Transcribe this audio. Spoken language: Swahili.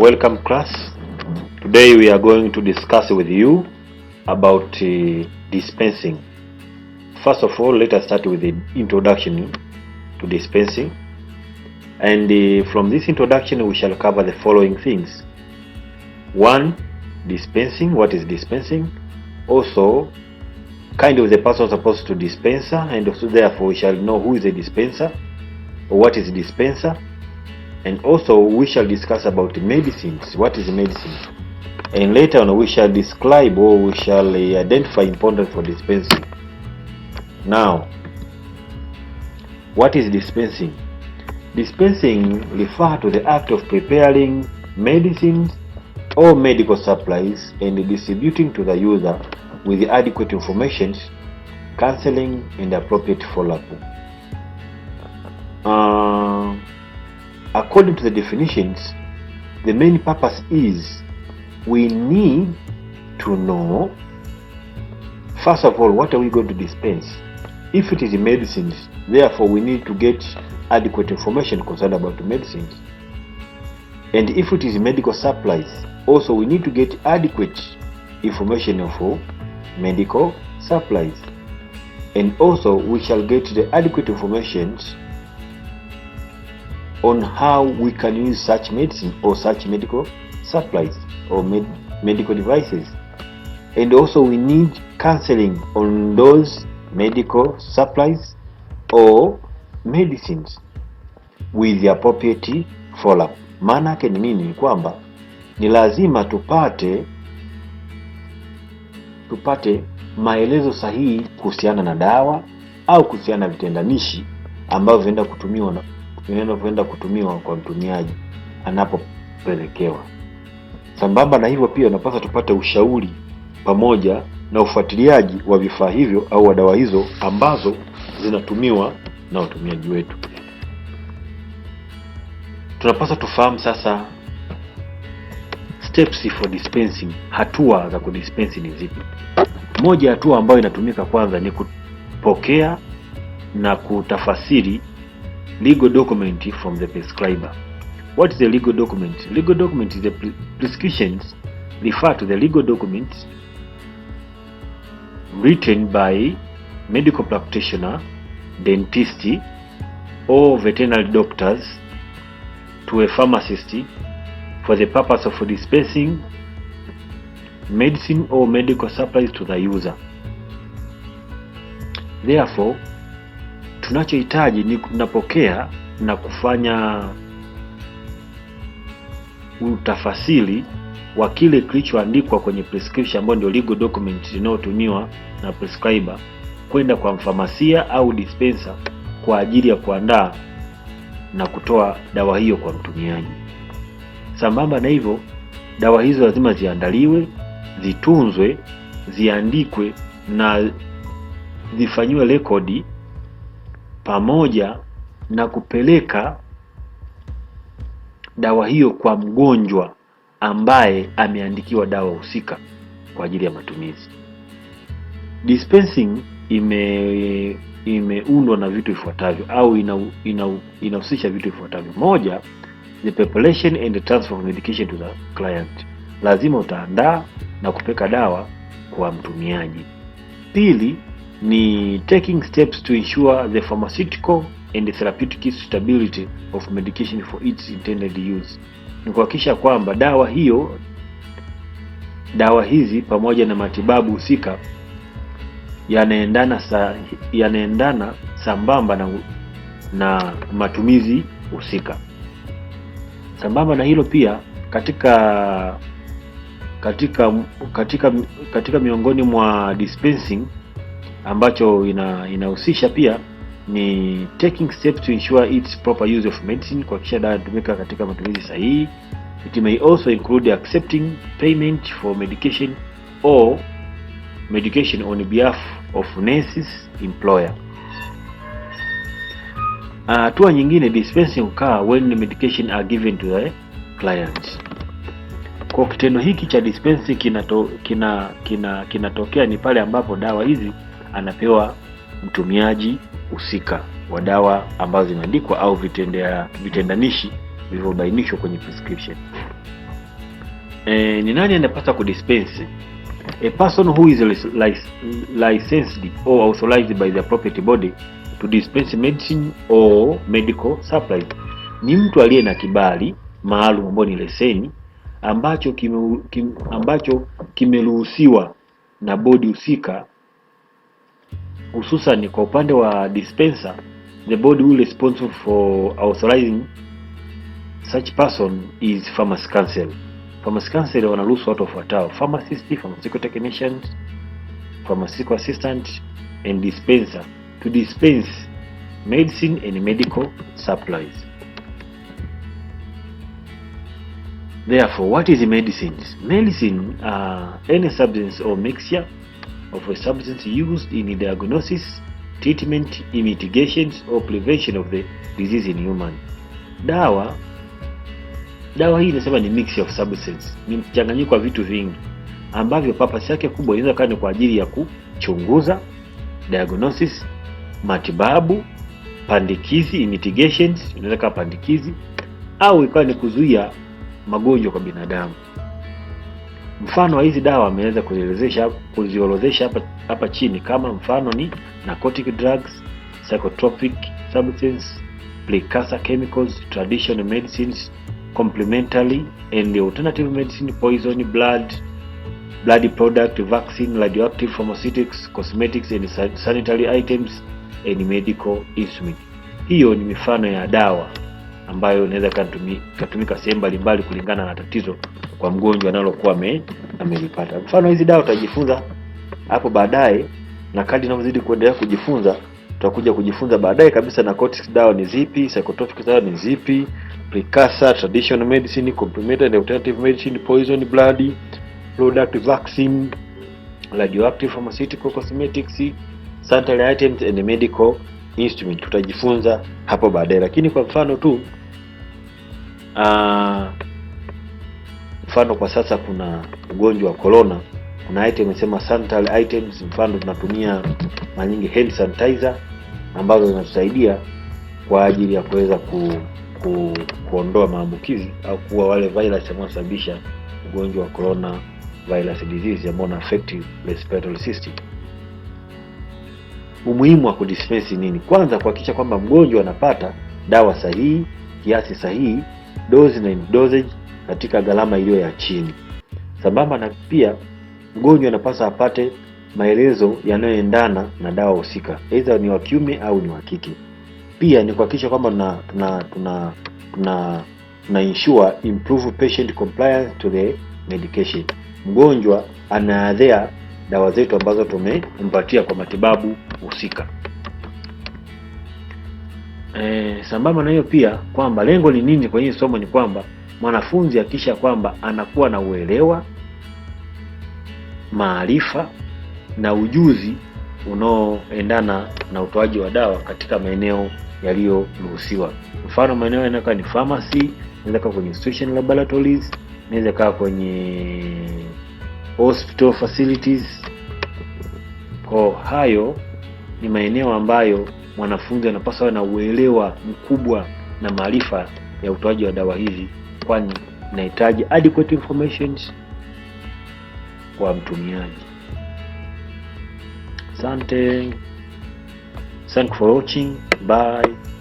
Welcome class. Today we are going to discuss with you about dispensing. First of all, let us start with the introduction to dispensing. And from this introduction we shall cover the following things. 1. Dispensing. What is dispensing? Also, kind of the person supposed to dispenser, and also therefore we shall know who is a dispenser or what is a dispenser. And also we shall discuss about medicines. What is medicine? And later on we shall describe or we shall identify importance for dispensing. Now, what is dispensing? Dispensing refers to the act of preparing medicines or medical supplies and distributing to the user with adequate information, counseling, and appropriate follow-up. According to the definitions, the main purpose is we need to know, first of all, what are we going to dispense? If it is medicines, therefore we need to get adequate information concerned about the medicines. And if it is medical supplies, also we need to get adequate information for medical supplies. And also we shall get the adequate information on how we can use such medicine or such medical supplies or medical devices. And also we need counseling on those medical supplies or medicines with the appropriate follow-up. Maana yake ni nini? Ni kwamba ni lazima tupate maelezo sahihi kuhusiana na dawa au kuhusiana na vitendanishi ambavyo vinaenda kutumiwa kwa mtumiaji anapopelekewa. Sambamba na hivyo pia unapaswa tupate ushauri pamoja na ufuatiliaji wa vifaa hivyo au wa dawa hizo ambazo zinatumiwa na watumiaji wetu. Tunapaswa tufahamu sasa steps for dispensing. Hatua za kudispensi ni zipi? Moja ya hatua ambayo inatumika kwanza ni kupokea na kutafasiri legal document from the prescriber. What is a legal document? Legal document is the prescriptions refer to the legal documents written by medical practitioner, dentist, or veterinary doctors to a pharmacist for the purpose of dispensing medicine or medical supplies to the user. Therefore, tunachohitaji ni tunapokea na kufanya utafasiri wa kile kilichoandikwa kwenye prescription ambayo ndio legal document inayotumiwa na prescriber kwenda kwa mfamasia au dispenser kwa ajili ya kuandaa na kutoa dawa hiyo kwa mtumiaji. Sambamba na hivyo, dawa hizo lazima ziandaliwe, zitunzwe, ziandikwe na zifanywe rekodi pamoja na kupeleka dawa hiyo kwa mgonjwa ambaye ameandikiwa dawa husika kwa ajili ya matumizi. Dispensing imeundwa na vitu vifuatavyo au inahusisha vitu vifuatavyo. Moja, the preparation and the transfer of medication to the client. Lazima utaandaa na kupeka dawa kwa mtumiaji. Pili ni taking steps to ensure the pharmaceutical and the therapeutic suitability of medication for its intended use. Ni kuhakikisha kwamba dawa hizi pamoja na matibabu husika yanaendana sambamba na matumizi husika. Sambamba na hilo pia katika miongoni mwa dispensing ambacho inahusisha pia ni taking steps to ensure its proper use of medicine, kuhakikisha dawa inatumika katika matumizi sahihi. It may also include accepting payment for medication or medication on behalf of nurses employer. Hatua nyingine, dispensing occur when the medication are given to the client. Kwa kitendo hiki cha dispensing kinatokea ni pale ambapo dawa hizi anapewa mtumiaji husika wa dawa ambazo zimeandikwa au vitendanishi vilivyobainishwa kwenye prescription. Ni nani anapaswa kudispense? A person who is licensed or authorized by the appropriate body to dispense medicine or medical supplies. Ni mtu aliye na kibali maalum ambayo ni leseni ambacho kimeruhusiwa na bodi husika. Hususan kwa upande wa dispenser, the body will responsible for authorizing such person is pharmacy council. Pharmacy council wanaruhusu watu wafuatao: pharmacist, pharmaceutical technicians, pharmaceutical assistant and dispenser to dispense medicine and medical supplies. Therefore, what is medicines? Medicine are any substance or mixture of a substance used in diagnosis, treatment, mitigations or prevention of the disease in human. Dawa hii inasema ni mixture of substance, ni mchanganyiko wa vitu vingi ambavyo purpose yake kubwa inaweza kuwa ni kwa ajili ya kuchunguza, diagnosis, matibabu, pandikizi, mitigations, inaweza kuwa pandikizi au ikawa ni kuzuia magonjwa kwa binadamu. Mfano wa hizi dawa ameweza kuziorodhesha hapa chini, kama mfano ni narcotic drugs, psychotropic substance, precursor chemicals, traditional medicines, complementary and alternative medicine, poison, blood product, vaccine, radioactive, pharmaceuticals, cosmetics and sanitary items and medical instruments. Hiyo ni mifano ya dawa ambayo inaweza kutumika sehemu mbalimbali kulingana na tatizo kwa mgonjwa analokuwa amelipata. Mfano hizi dawa utajifunza hapo baadaye, na kadri unavyozidi kuendelea kujifunza tutakuja kujifunza baadaye kabisa narcotics dawa ni zipi, psychotropic dawa ni zipi, precursor, traditional medicine, complementary and alternative medicine, poison, blood product, vaccine, radioactive, pharmaceutical, cosmetics, sanitary items and medical instrument. Tutajifunza hapo baadaye, lakini kwa mfano tu mfano kwa sasa kuna ugonjwa wa corona, kuna item inasema sanitary items. Mfano tunatumia mara nyingi hand sanitizer ambazo zinatusaidia kwa ajili ya kuweza kuondoa maambukizi au kuua wale virus ambao wanasababisha ugonjwa wa corona virus disease ambao una affect respiratory system. Umuhimu wa kudispense nini? Kwanza, kuhakikisha kwamba mgonjwa anapata dawa sahihi, kiasi sahihi, dose na dosage katika gharama iliyo ya chini. Sambamba na pia mgonjwa anapaswa apate maelezo yanayoendana na dawa husika, aidha ni wa kiume au ni wa kike. Pia ni kuhakikisha kwamba tuna ensure improve patient compliance to the medication. Mgonjwa anaadhea dawa zetu ambazo tumempatia kwa matibabu husika. Sambamba na hiyo pia kwamba lengo ni nini kwa hii somo, ni kwamba mwanafunzi akisha kwamba anakuwa na uelewa, maarifa na ujuzi unaoendana na utoaji wa dawa katika maeneo yaliyoruhusiwa. Mfano maeneo yanayokuwa ni pharmacy, inaweza kuwa kwenye institution laboratories, inaweza kuwa kwenye hospital facilities. Kwa hayo ni maeneo ambayo mwanafunzi anapaswa na uelewa mkubwa na maarifa ya utoaji wa dawa hizi, kwani inahitaji adequate information kwa mtumiaji. Asante. Thank you for watching. Bye.